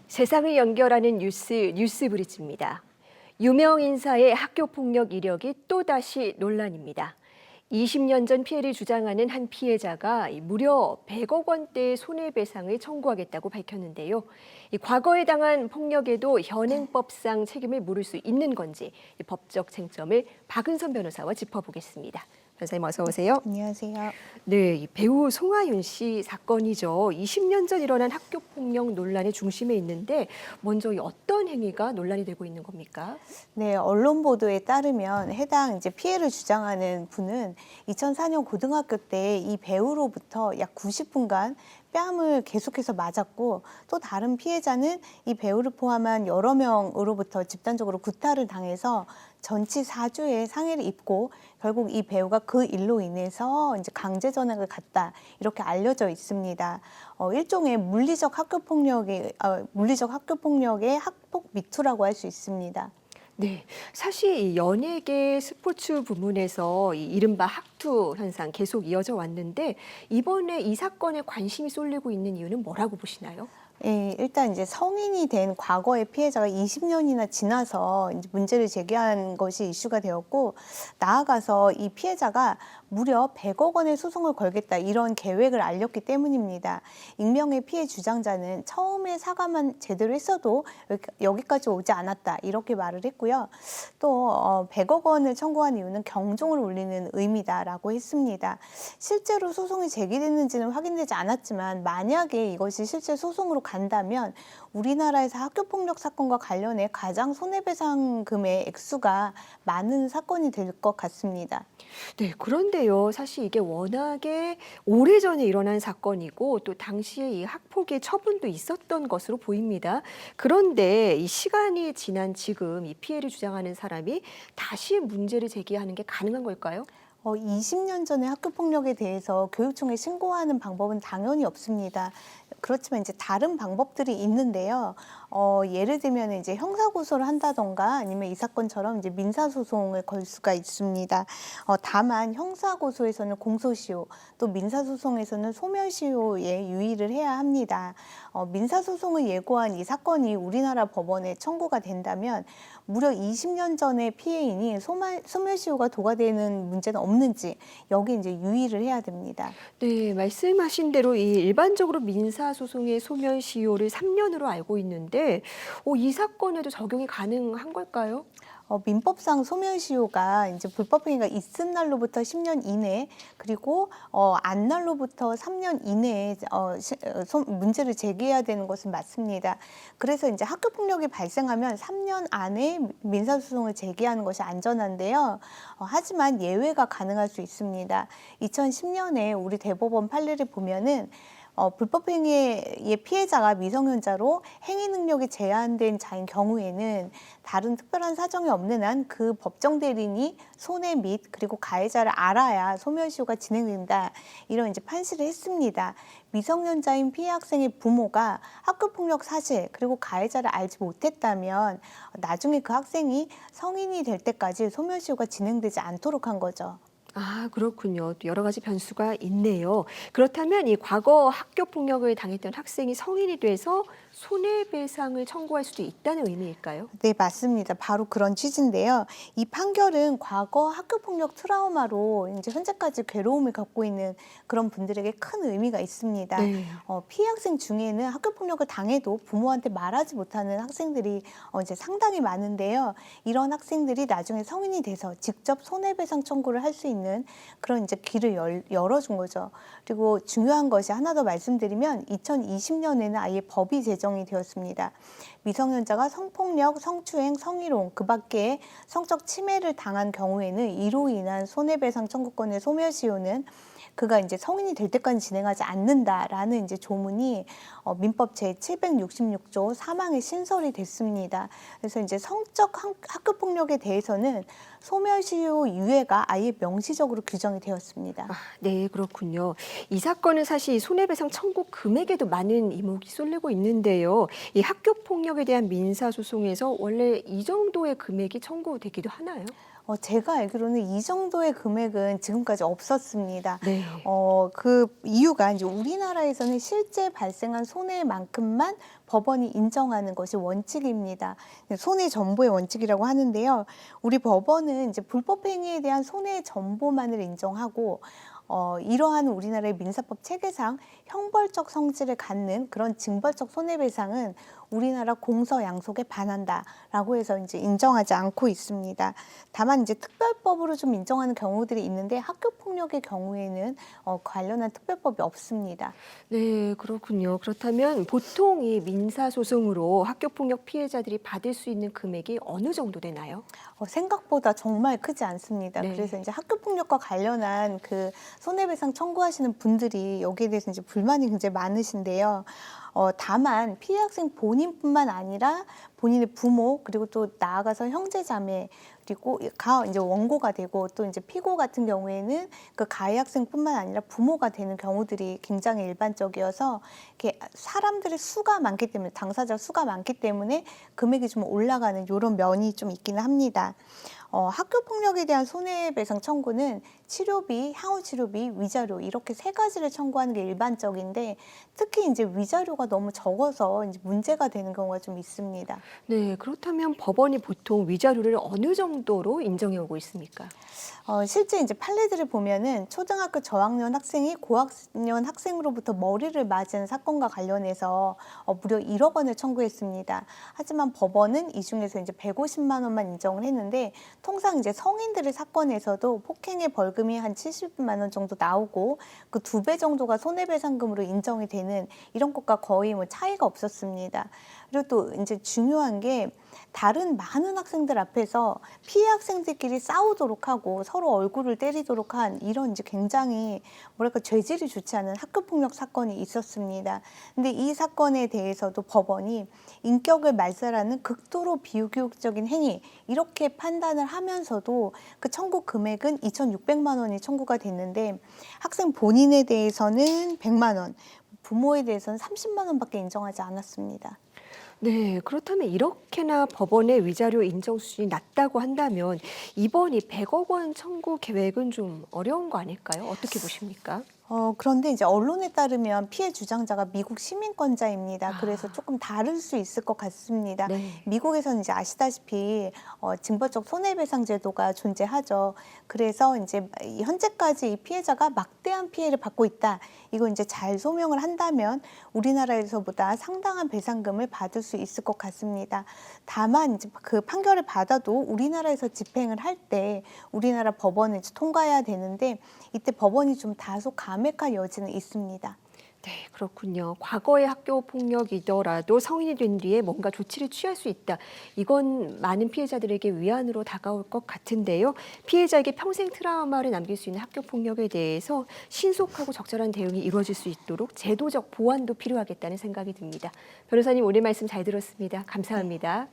세상을 연결하는 뉴스브리지입니다. 유명 인사의 학교 폭력 이력이 또다시 논란입니다. 20년 전 피해를 주장하는 한 피해자가 무려 100억 원대의 손해배상을 청구하겠다고 밝혔는데요. 과거에 당한 폭력에도 현행법상 책임을 물을 수 있는 건지 법적 쟁점을 박은선 변호사와 짚어보겠습니다. 변호사님 어서 오세요. 안녕하세요. 네, 이 배우 송하윤 씨 사건이죠. 20년 전 일어난 학교 폭력 논란의 중심에 있는데 먼저 어떤 행위가 논란이 되고 있는 겁니까? 네, 언론 보도에 따르면 해당 피해를 주장하는 분은 2004년 고등학교 때 이 배우로부터 약 90분간 뺨을 계속해서 맞았고, 또 다른 피해자는 이 배우를 포함한 여러 명으로부터 집단적으로 구타를 당해서 전치 4주의 상해를 입고 결국 이 배우가 그 일로 인해서 강제 전학을 갔다, 이렇게 알려져 있습니다. 일종의 물리적 학교 폭력의 학폭 미투라고 할 수 있습니다. 네, 사실 이 연예계 스포츠 부문에서 이 이른바 학투 현상 계속 이어져 왔는데 이번에 이 사건에 관심이 쏠리고 있는 이유는 뭐라고 보시나요? 예, 일단 성인이 된 과거의 피해자가 20년이나 지나서 문제를 제기한 것이 이슈가 되었고, 나아가서 이 피해자가 무려 100억 원의 소송을 걸겠다, 이런 계획을 알렸기 때문입니다. 익명의 피해 주장자는 처음에 사과만 제대로 했어도 여기까지 오지 않았다, 이렇게 말을 했고요. 또 100억 원을 청구한 이유는 경종을 울리는 의미다라고 했습니다. 실제로 소송이 제기됐는지는 확인되지 않았지만, 만약에 이것이 실제 소송으로 간다면 우리나라에서 학교폭력 사건과 관련해 가장 손해배상금의 액수가 많은 사건이 될 것 같습니다. 네, 그런데요. 사실 이게 워낙에 오래전에 일어난 사건이고 또 당시에 이 학폭의 처분도 있었던 것으로 보입니다. 그런데 이 시간이 지난 지금 이 피해를 주장하는 사람이 다시 문제를 제기하는 게 가능한 걸까요? 20년 전의 학교폭력에 대해서 교육청에 신고하는 방법은 당연히 없습니다. 그렇지만 다른 방법들이 있는데요. 예를 들면 형사고소를 한다던가 아니면 이 사건처럼 민사소송을 걸 수가 있습니다. 다만 형사고소에서는 공소시효, 또 민사소송에서는 소멸시효에 유의를 해야 합니다. 민사소송을 예고한 이 사건이 우리나라 법원에 청구가 된다면 무려 20년 전의 피해인이 소멸시효가 도과되는 문제는 없는지, 여기 유의를 해야 됩니다. 네, 말씀하신 대로 이 일반적으로 민사소송의 소멸시효를 3년으로 알고 있는데 이 사건에도 적용이 가능한 걸까요? 민법상 소멸시효가 불법행위가 있은 날로부터 10년 이내, 그리고 안 날로부터 3년 이내에 문제를 제기해야 되는 것은 맞습니다. 그래서 학교폭력이 발생하면 3년 안에 민사소송을 제기하는 것이 안전한데요. 하지만 예외가 가능할 수 있습니다. 2010년에 우리 대법원 판례를 보면은 불법행위의 피해자가 미성년자로 행위 능력이 제한된 자인 경우에는 다른 특별한 사정이 없는 한 그 법정 대리인이 손해 및 그리고 가해자를 알아야 소멸시효가 진행된다, 이런 판시를 했습니다. 미성년자인 피해 학생의 부모가 학교폭력 사실 그리고 가해자를 알지 못했다면 나중에 그 학생이 성인이 될 때까지 소멸시효가 진행되지 않도록 한 거죠. 아, 그렇군요. 또 여러 가지 변수가 있네요. 그렇다면 이 과거 학교 폭력을 당했던 학생이 성인이 돼서 손해배상을 청구할 수도 있다는 의미일까요? 네, 맞습니다. 바로 그런 취지인데요. 이 판결은 과거 학교폭력 트라우마로 현재까지 괴로움을 겪고 있는 그런 분들에게 큰 의미가 있습니다. 네. 피해 학생 중에는 학교폭력을 당해도 부모한테 말하지 못하는 학생들이 상당히 많은데요. 이런 학생들이 나중에 성인이 돼서 직접 손해배상 청구를 할 수 있는 그런 길을 열어준 거죠. 그리고 중요한 것이 하나 더 말씀드리면 2020년에는 아예 법이 제정이 되었습니다. 미성년자가 성폭력, 성추행, 성희롱, 그 밖에 성적 침해를 당한 경우에는 이로 인한 손해배상 청구권의 소멸시효는 그가 성인이 될 때까지 진행하지 않는다라는 조문이 민법 제766조 3항에 신설이 됐습니다. 그래서 성적 학교폭력에 대해서는 소멸시효 유예가 아예 명시적으로 규정이 되었습니다. 네, 그렇군요. 이 사건은 사실 손해배상 청구 금액에도 많은 이목이 쏠리고 있는데요. 이 학교 폭력에 대한 민사소송에서 원래 이 정도의 금액이 청구되기도 하나요? 제가 알기로는 이 정도의 금액은 지금까지 없었습니다. 네. 그 이유가 이제 우리나라에서는 실제 발생한 손해만큼만 법원이 인정하는 것이 원칙입니다. 손해 전보의 원칙이라고 하는데요. 우리 법원은 이제 불법 행위에 대한 손해 전보만을 인정하고 이러한 우리나라의 민사법 체계상 형벌적 성질을 갖는 그런 징벌적 손해배상은 우리나라 공서양속에 반한다라고 해서 이제 인정하지 않고 있습니다. 다만 이제 특별법으로 좀 인정하는 경우들이 있는데 학교 폭력의 경우에는 관련한 특별법이 없습니다. 네, 그렇군요. 그렇다면 보통 이 민사소송으로 학교폭력 피해자들이 받을 수 있는 금액이 어느 정도 되나요? 생각보다 정말 크지 않습니다. 네. 그래서 이제 학교폭력과 관련한 그 손해배상 청구하시는 분들이 여기에 대해서 이제 불만이 굉장히 많으신데요. 다만 피해 학생 본인뿐만 아니라 본인의 부모 그리고 또 나아가서 형제 자매 그리고 가 이제 원고가 되고 또 이제 피고 같은 경우에는 그 가해 학생뿐만 아니라 부모가 되는 경우들이 굉장히 일반적이어서 이렇게 사람들의 수가 많기 때문에 당사자 수가 많기 때문에 금액이 좀 올라가는 이런 면이 좀 있기는 합니다. 학교 폭력에 대한 손해배상 청구는 치료비, 향후 치료비, 위자료 이렇게 세 가지를 청구하는 게 일반적인데 특히 이제 위자료가 너무 적어서 이제 문제가 되는 경우가 좀 있습니다. 네, 그렇다면 법원이 보통 위자료를 어느 정도로 인정해 오고 있습니까? 실제 이제 판례들을 보면은 초등학교 저학년 학생이 고학년 학생으로부터 머리를 맞은 사건과 관련해서 무려 1억 원을 청구했습니다. 하지만 법원은 이 중에서 이제 150만 원만 인정을 했는데 통상 이제 성인들의 사건에서도 폭행의 벌금이 한 70만 원 정도 나오고 그 2배 정도가 손해배상금으로 인정이 되는 이런 것과 거의 뭐 차이가 없었습니다. 그리고 또 이제 중요한 게 다른 많은 학생들 앞에서 피해 학생들끼리 싸우도록 하고 서로 얼굴을 때리도록 한 이런 이제 굉장히 뭐랄까 죄질이 좋지 않은 학교폭력 사건이 있었습니다. 근데 이 사건에 대해서도 법원이 인격을 말살하는 극도로 비교육적인 행위 이렇게 판단을 하면서도 그 청구 금액은 2,600만 원이 청구가 됐는데 학생 본인에 대해서는 100만 원, 부모에 대해서는 30만 원밖에 인정하지 않았습니다. 네, 그렇다면 이렇게나 법원의 위자료 인정 수준이 낮다고 한다면 이번이 100억 원 청구 계획은 좀 어려운 거 아닐까요? 어떻게 보십니까? 그런데 이제 언론에 따르면 피해 주장자가 미국 시민권자입니다. 그래서 아. 조금 다를 수 있을 것 같습니다. 네. 미국에서는 이제 아시다시피 징벌적 손해배상 제도가 존재하죠. 그래서 이제 현재까지 이 피해자가 막대한 피해를 받고 있다. 이거 이제 잘 소명을 한다면 우리나라에서보다 상당한 배상금을 받을 수 있을 것 같습니다. 다만 이제 그 판결을 받아도 우리나라에서 집행을 할 때 우리나라 법원을 이제 통과해야 되는데 이때 법원이 좀 다소 감액할 여지는 있습니다. 네, 그렇군요. 과거의 학교 폭력이더라도 성인이 된 뒤에 뭔가 조치를 취할 수 있다. 이건 많은 피해자들에게 위안으로 다가올 것 같은데요. 피해자에게 평생 트라우마를 남길 수 있는 학교 폭력에 대해서 신속하고 적절한 대응이 이루어질 수 있도록 제도적 보완도 필요하겠다는 생각이 듭니다. 변호사님 오늘 말씀 잘 들었습니다. 감사합니다.